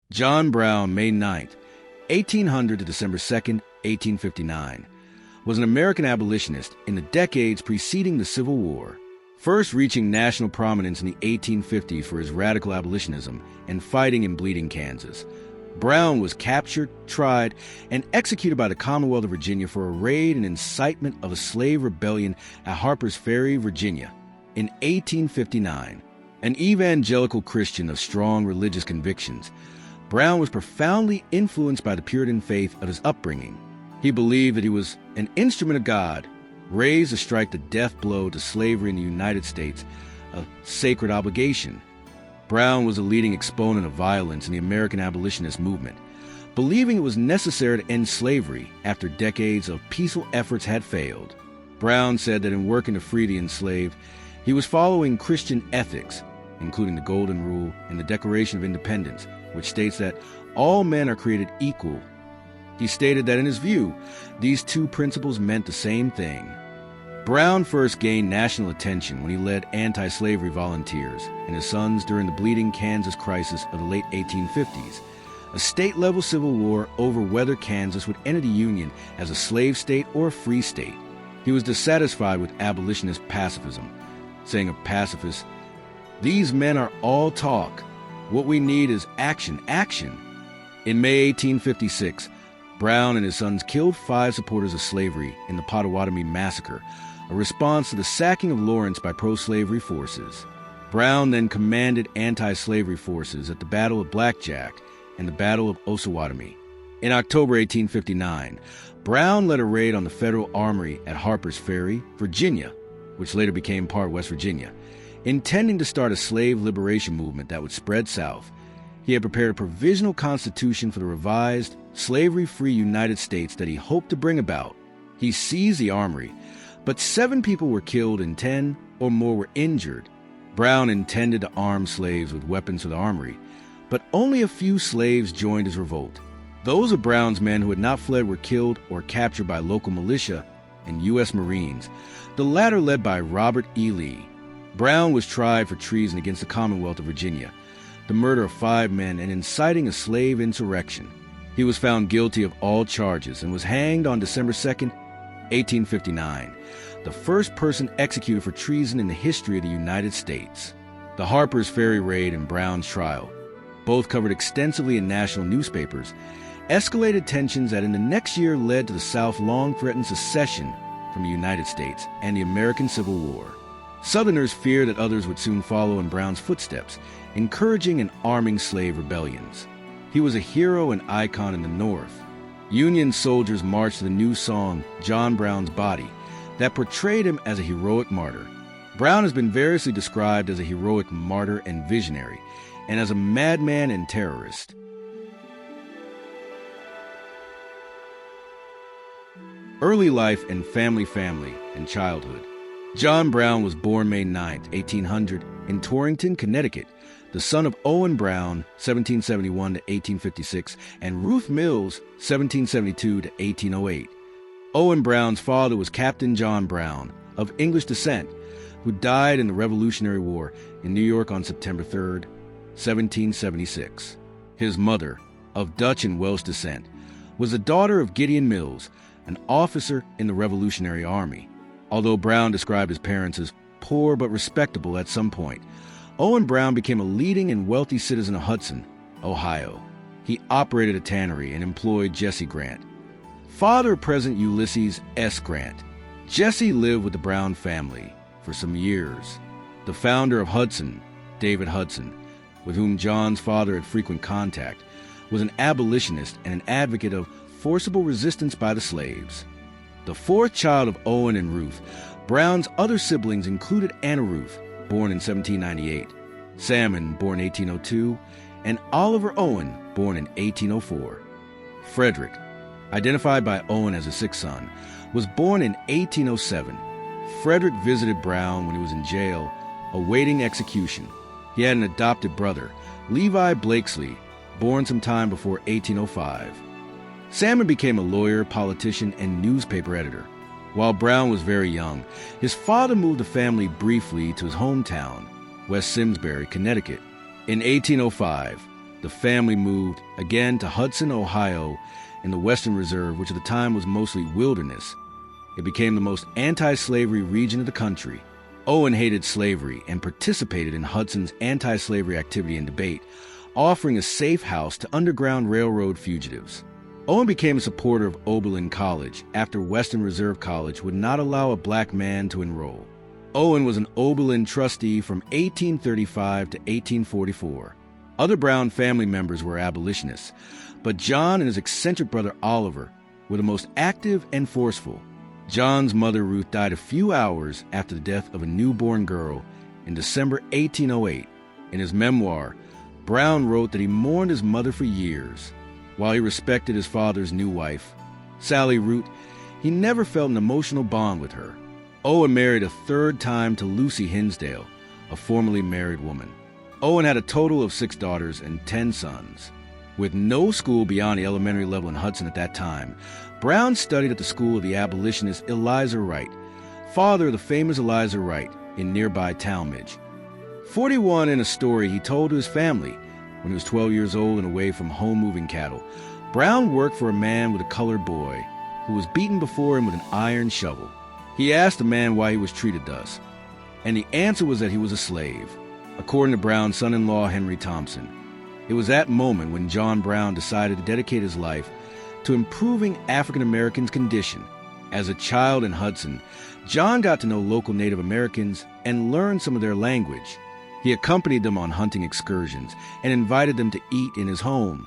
John Brown, May 9th, 1800 to December 2nd, 1859, was an American abolitionist in the decades preceding the Civil War, first reaching national prominence in the 1850s for his radical abolitionism and fighting in Bleeding, Kansas. Brown was captured, tried, and executed by the Commonwealth of Virginia for a raid and incitement of a slave rebellion at Harpers Ferry, Virginia, in 1859. An evangelical Christian of strong religious convictions, Brown was profoundly influenced by the Puritan faith of his upbringing. He believed that he was an instrument of God, raised to strike the death blow to slavery in the United States, a sacred obligation. Brown was a leading exponent of violence in the American abolitionist movement, believing it was necessary to end slavery after decades of peaceful efforts had failed. Brown said that in working to free the enslaved, he was following Christian ethics, including the Golden Rule and the Declaration of Independence, which states that all men are created equal. He stated that in his view, these two principles meant the same thing. Brown first gained national attention when he led anti-slavery volunteers and his sons during the Bleeding, Kansas crisis of the late 1850s, a state-level civil war over whether Kansas would enter the Union as a slave state or a free state. He was dissatisfied with abolitionist pacifism, saying of pacifists, "These men are all talk. What we need is action, action." In May 1856, Brown and his sons killed 5 supporters of slavery in the Potawatomi Massacre, a response to the sacking of Lawrence by pro-slavery forces. Brown then commanded anti-slavery forces at the Battle of Blackjack and the Battle of Osawatomie. In October 1859, Brown led a raid on the federal armory at Harpers Ferry, Virginia, which later became part of West Virginia, intending to start a slave liberation movement that would spread south. He had prepared a provisional constitution for the revised, slavery-free United States that he hoped to bring about. He seized the armory, but 7 people were killed and 10 or more were injured. Brown intended to arm slaves with weapons for the armory, but only a few slaves joined his revolt. Those of Brown's men who had not fled were killed or captured by local militia and U.S. Marines, the latter led by Robert E. Lee. Brown was tried for treason against the Commonwealth of Virginia, the murder of 5 men, and inciting a slave insurrection. He was found guilty of all charges and was hanged on December 2nd, 1859, the first person executed for treason in the history of the United States. The Harpers Ferry raid and Brown's trial, both covered extensively in national newspapers, escalated tensions that in the next year led to the South's long-threatened secession from the United States and the American Civil War. Southerners feared that others would soon follow in Brown's footsteps, encouraging and arming slave rebellions. He was a hero and icon in the North. Union soldiers marched to the new song, John Brown's Body, that portrayed him as a heroic martyr. Brown has been variously described as a heroic martyr and visionary, and as a madman and terrorist. Early life and family and childhood. John Brown was born May 9, 1800, in Torrington, Connecticut, the son of Owen Brown, 1771 to 1856, and Ruth Mills, 1772 to 1808. Owen Brown's father was Captain John Brown, of English descent, who died in the Revolutionary War in New York on September 3, 1776. His mother, of Dutch and Welsh descent, was the daughter of Gideon Mills, an officer in the Revolutionary Army. Although Brown described his parents as poor but respectable at some point, Owen Brown became a leading and wealthy citizen of Hudson, Ohio. He operated a tannery and employed Jesse Grant, father of President Ulysses S. Grant. Jesse lived with the Brown family for some years. The founder of Hudson, David Hudson, with whom John's father had frequent contact, was an abolitionist and an advocate of forcible resistance by the slaves. The 4th child of Owen and Ruth, Brown's other siblings included Anna Ruth, born in 1798, Salmon, born 1802, and Oliver Owen, born in 1804. Frederick, identified by Owen as a 6th son, was born in 1807. Frederick visited Brown when he was in jail, awaiting execution. He had an adopted brother, Levi Blakesley, born some time before 1805. Salmon became a lawyer, politician, and newspaper editor. While Brown was very young, his father moved the family briefly to his hometown, West Simsbury, Connecticut. In 1805, The family moved again to Hudson, Ohio, in the Western Reserve, which at the time was mostly wilderness. It became the most anti-slavery region of the country. Owen hated slavery and participated in Hudson's anti-slavery activity and debate, offering a safe house to Underground Railroad fugitives. Owen became a supporter of Oberlin College after Western Reserve College would not allow a black man to enroll. Owen was an Oberlin trustee from 1835 to 1844. Other Brown family members were abolitionists, but John and his eccentric brother Oliver were the most active and forceful. John's mother Ruth died a few hours after the death of a newborn girl in December 1808. In his memoir, Brown wrote that he mourned his mother for years. While he respected his father's new wife, Sally Root, he never felt an emotional bond with her. Owen married a third time to Lucy Hinsdale, a formerly married woman. Owen had a total of 6 daughters and 10 sons. With no school beyond the elementary level in Hudson at that time, Brown studied at the school of the abolitionist Eliza Wright, father of the famous Eliza Wright, in nearby Talmadge. 41 in a story he told to his family when he was 12 years old and away from home moving cattle. Brown worked for a man with a colored boy who was beaten before him with an iron shovel. He asked the man why he was treated thus, and the answer was that he was a slave. According to Brown's son-in-law, Henry Thompson, it was that moment when John Brown decided to dedicate his life to improving African Americans' condition. As a child in Hudson, John got to know local Native Americans and learned some of their language. He accompanied them on hunting excursions and invited them to eat in his home.